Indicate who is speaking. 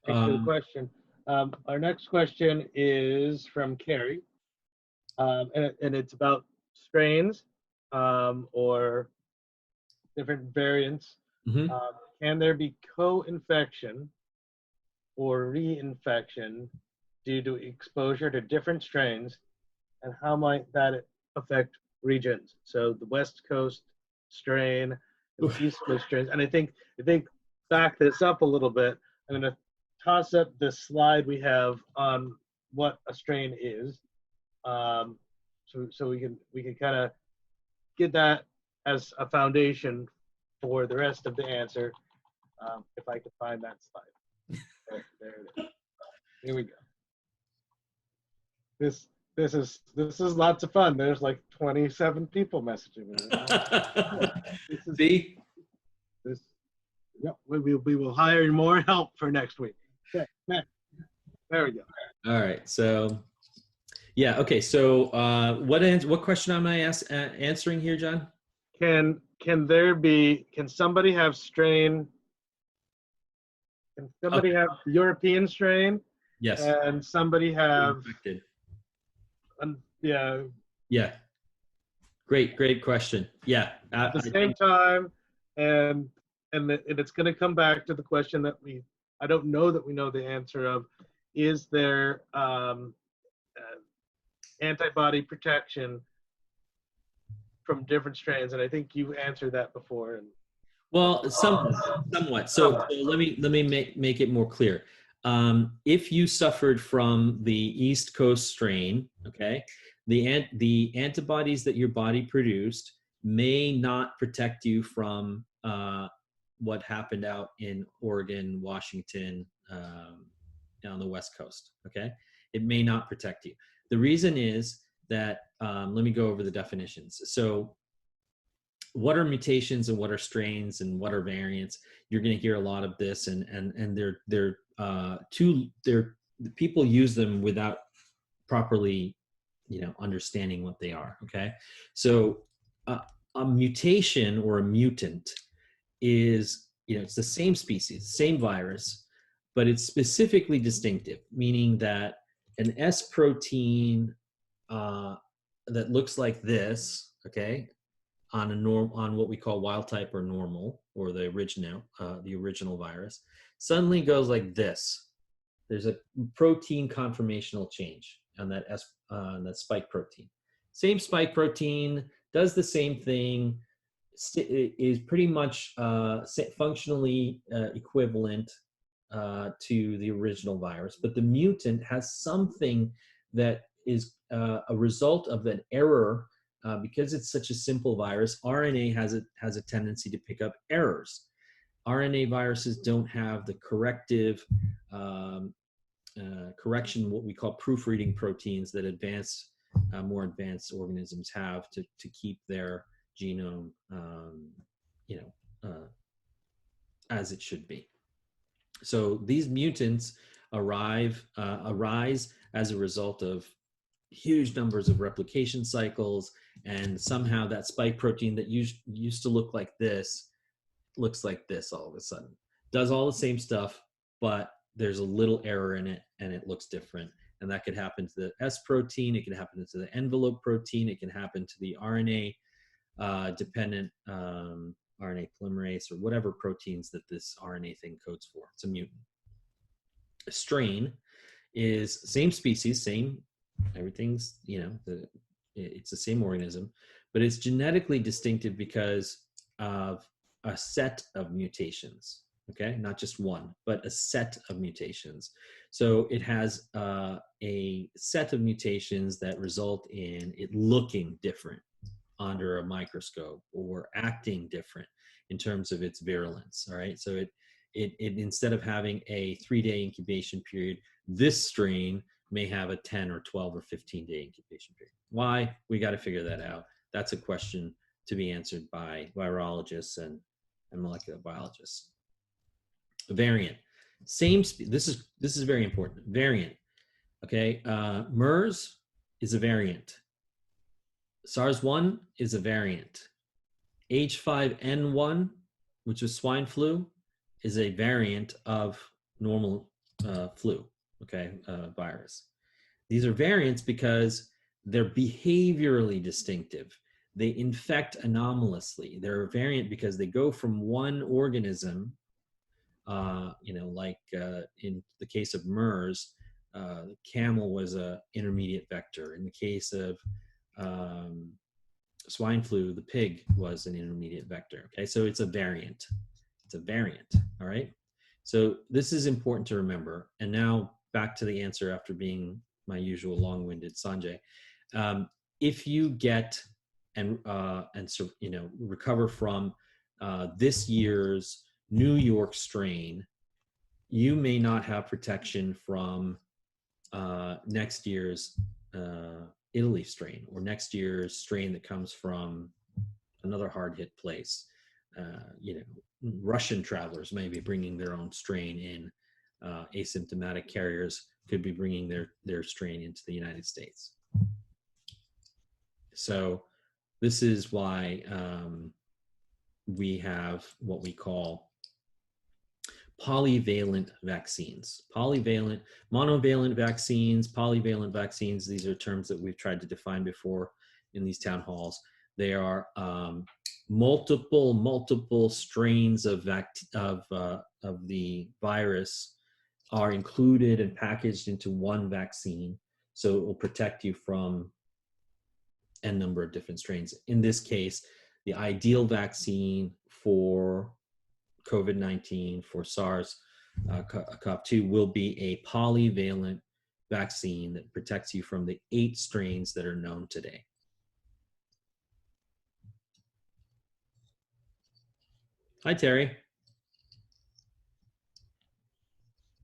Speaker 1: Thanks for the question. Our next question is from Carrie, and it's about strains or different variants.
Speaker 2: Mhm.
Speaker 1: Can there be co-infection or reinfection due to exposure to different strains, and how might that affect regions? So the West Coast strain and the East Coast strains. And I think back this up a little bit. I'm going to toss up this slide we have on what a strain is, so we can kind of get that as a foundation for the rest of the answer. If I could find that slide, there it is. Here we go. This is lots of fun. There's like 27 people messaging me.
Speaker 2: See?
Speaker 1: Yep, we will hire more help for next week. Okay, next. There we go.
Speaker 2: All right. So, yeah. Okay. So, what question am I answering here, John?
Speaker 1: Can somebody have strain? Can somebody have European strain?
Speaker 2: Yes.
Speaker 1: And somebody have
Speaker 2: infected.
Speaker 1: Yeah.
Speaker 2: Yeah. Great question. Yeah.
Speaker 1: At the same time, and it's going to come back to the question that I don't know that we know the answer of. Is there antibody protection from different strains? And I think you answered that before. And
Speaker 2: well, somewhat. So let me make it more clear. If you suffered from the East Coast strain, okay, the antibodies that your body produced may not protect you from what happened out in Oregon, Washington, on the West Coast. Okay, it may not protect you. The reason is that let me go over the definitions. So, what are mutations and what are strains and what are variants? You're going to hear a lot of this, and they're people use them without properly, understanding what they are. Okay, so a mutation or a mutant is, it's the same species, same virus, but it's specifically distinctive, meaning that an S protein that looks like this, okay, on what we call wild type or normal, or the original virus, suddenly goes like this. There's a protein conformational change on that that spike protein. Same spike protein, does the same thing, is pretty much functionally equivalent to the original virus, but the mutant has something that is a result of an error. Because it's such a simple virus, RNA has a tendency to pick up errors. RNA viruses don't have the corrective correction, what we call proofreading proteins that more advanced organisms have to keep their genome, as it should be. So these mutants arise as a result of huge numbers of replication cycles, and somehow that spike protein that used to look like this looks like this all of a sudden. Does all the same stuff, but there's a little error in it and it looks different. And that could happen to the S protein, it can happen to the envelope protein, it can happen to the RNA dependent RNA polymerase, or whatever proteins that this RNA thing codes for. It's a mutant. A strain is same species, same everything's, it's the same organism, but it's genetically distinctive because of a set of mutations. Okay, not just one, but a set of mutations. So it has a set of mutations that result in it looking different under a microscope, or acting different in terms of its virulence. All right, so it instead of having a 3-day incubation period, this strain may have a 10 or 12 or 15-day incubation period. Why? We got to figure that out. That's a question to be answered by virologists and molecular biologists. A variant, this is very important. Variant, okay. MERS is a variant. SARS-1 is a variant. H5N1, which is swine flu, is a variant of normal flu, okay, virus. These are variants because they're behaviorally distinctive. They infect anomalously. They're a variant because they go from one organism, like in the case of MERS, camel was a intermediate vector. In the case of um, swine flu, the pig was an intermediate vector. Okay, so it's a variant. It's a variant. All right. So this is important to remember. And now back to the answer after being my usual long-winded Sanjay. If you get and recover from this year's New York strain, you may not have protection from next year's Italy strain or next year's strain that comes from another hard hit place. Russian travelers may be bringing their own strain in. Asymptomatic carriers could be bringing their strain into the United States. So this is why we have what we call polyvalent vaccines. Monovalent vaccines, polyvalent vaccines, these are terms that we've tried to define before in these town halls. They are multiple strains of the virus are included and packaged into one vaccine, so it will protect you from a number of different strains. In this case, the ideal vaccine for COVID-19, for SARS-CoV-2 will be a polyvalent vaccine that protects you from the 8 strains that are known today. Hi, Terry.